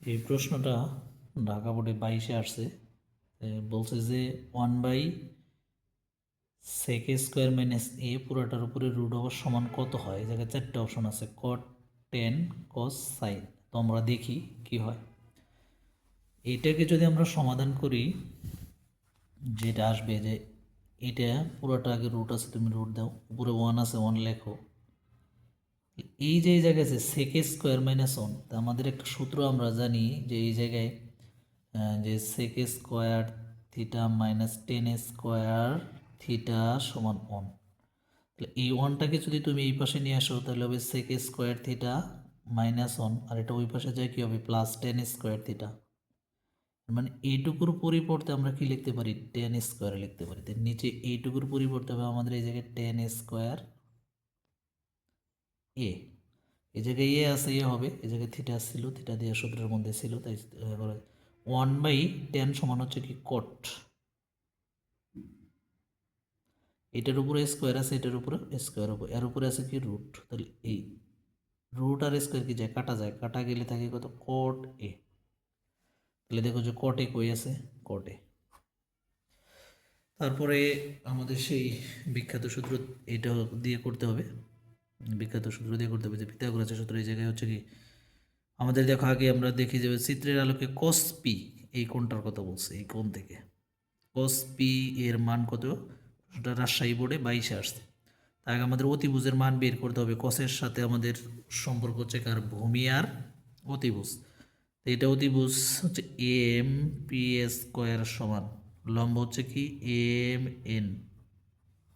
এই প্রশ্নটা ঢাকা বোর্ডে 22-এ আসছে। বলছে যে 1/sec² - a পুরোটার উপরে রুট ওভার সমান কত হয়। এই জায়গায় 4টে অপশন আছে, cot, tan, cos, sin। তো আমরা দেখি কি হয়। এটাকে যদি আমরা সমাধান করি, যেটা আসবে যে এটা পুরোটা আগে রুট আছে, তুমি রুট দাও, উপরে 1 আছে 1 লেখো। এই যে এই জায়গায় আছে sec² - 1, তা আমাদের একটা সূত্র আমরা জানি যে এই জায়গায় যে sec² theta minus tan² theta সমান 1। তাহলে এই 1টাকে যদি তুমি এই পাশে নিয়ে আসো তাহলে হবে sec² থিটা মাইনাস 1, আর এটা ওই পাশে যায় কী হবে প্লাস tan² থিটা। মানে এইটুকুর পরিবর্তে আমরা কি লিখতে পারি, tan² লিখতে পারি। তার নিচে এইটুকুর পরিবর্তে হবে আমাদের এই জায়গায় tan² a। এই জায়গায় এ আছে, এ হবে, এই জায়গায় থিটা ছিল, থিটা দিয়ে সূত্রের মধ্যে ছিল, তাই 1/tan সমান হচ্ছে কি কট। এটার উপরে স্কোয়ার আছে, এটার উপরে স্কোয়ার হবে, এর উপরে আছে কি রুট। তাহলে এই রুট আর স্কোয়ার কি যায়, কাটা যায়, কাটা গেলে থাকে কত কট এ। তাহলে দেখো যে কট এ কই আছে, কট এ। তারপরে আমাদের সেই বিখ্যাত সূত্র এটা দিয়ে করতে হবে, বিখ্যাত সূত্র দিয়ে করতে হবে যে পিথাগোরাসের সূত্র। এই জায়গায় হচ্ছে কি আমাদের দেখো আগে আমরা দেখি যে চিত্রের আলোকে cos p এই কোণটার কথা বলছে, এই কোণ থেকে cos p এর মান কত, ওটা রাজশাহী বোর্ডে 22-এ আসছে। তার আগে আমাদের অতিভুজের মান বের করতে হবে। কসের সাথে আমাদের সম্পর্ক হচ্ছে কার, ভূমি আর অতিভুজ। তো এটা অতিভুজ হচ্ছে m p² সমান, লম্ব হচ্ছে কি mn,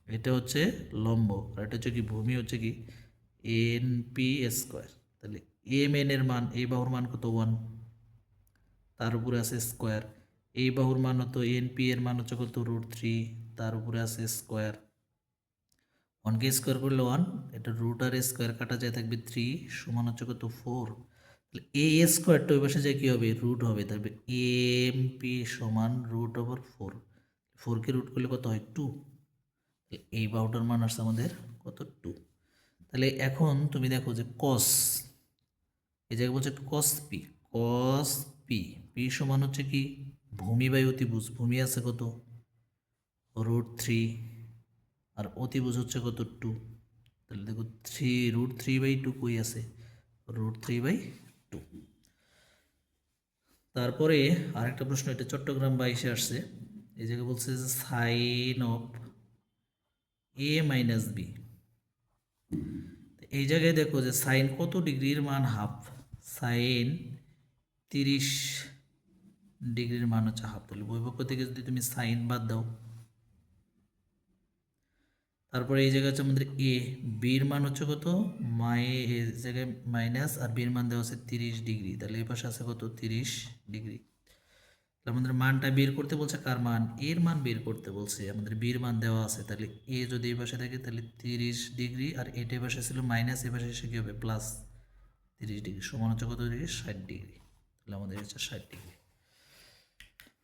এটা হচ্ছে লম্ব, আর এটা হচ্ছে কি ভূমি হচ্ছে কি np²। তাহলে mn এর মান, এই বাহুর মান কত 1, তার উপরে আছে স্কোয়ার। এই বাহুর মান হতো এনপি এর মান হচ্ছে কত √3, তার উপরে আছে স্কোয়ার। 1কে স্কোয়ার করলে 1, এটা রুট আর স্কোয়ার কাটা যায় থাকবে 3 সমান হচ্ছে কত 4। তাহলে এ স্কোয়ারটা ওই পাশে যায় কী হবে, রুট হবে, তাহলে এমপি সমান √/4। 4কে রুট করলে কত হয় 2। এই বাহুটার মান আসছে আমাদের কত 2। তাহলে এখন তুমি দেখো যে কস, এই জায়গায় বলছে কস পি, কস পি, পি সমান হচ্ছে কি ভূমি বাই অতিভুজ। ভূমি আছে কত √3, আর অতিভুজ হচ্ছে কত 2। তাহলে দেখো √3/2 কই আছে, √3/2। তারপরে আরেকটা প্রশ্ন, এটা চট্টগ্রাম 22-এ আসছে। এই জায়গায় বলছে যে sine of a minus B. এই জায়গায় দেখো যে সাইন কত ডিগ্রির মান হাফ, সাইন 30 ডিগ্রির মান হচ্ছে হাফ। তাহলে বৈপক্ষ থেকে যদি তুমি সাইন বাদ দাও, তারপরে এই জায়গায় হচ্ছে আমাদের এ, বির মান হচ্ছে কত এই জায়গায় মাইনাস, আর বির মান দেওয়া আছে 30 ডিগ্রি। তাহলে এই পাশে আছে কত 30 ডিগ্রি। আমাদের মানটা বের করতে বলছে, কার মান, এর মান বের করতে বলছে। আমাদের বির মান দেওয়া আছে, তাহলে এ যদি এই পাশে থাকে তাহলে 30 ডিগ্রি, আর এটা পাশে ছিল মাইনাস, এ পাশে এসে কী হবে প্লাস 30 ডিগ্রি, সমান হচ্ছে কত ডিগ্রি 60 ডিগ্রি। তাহলে আমাদের হচ্ছে 60 ডিগ্রি।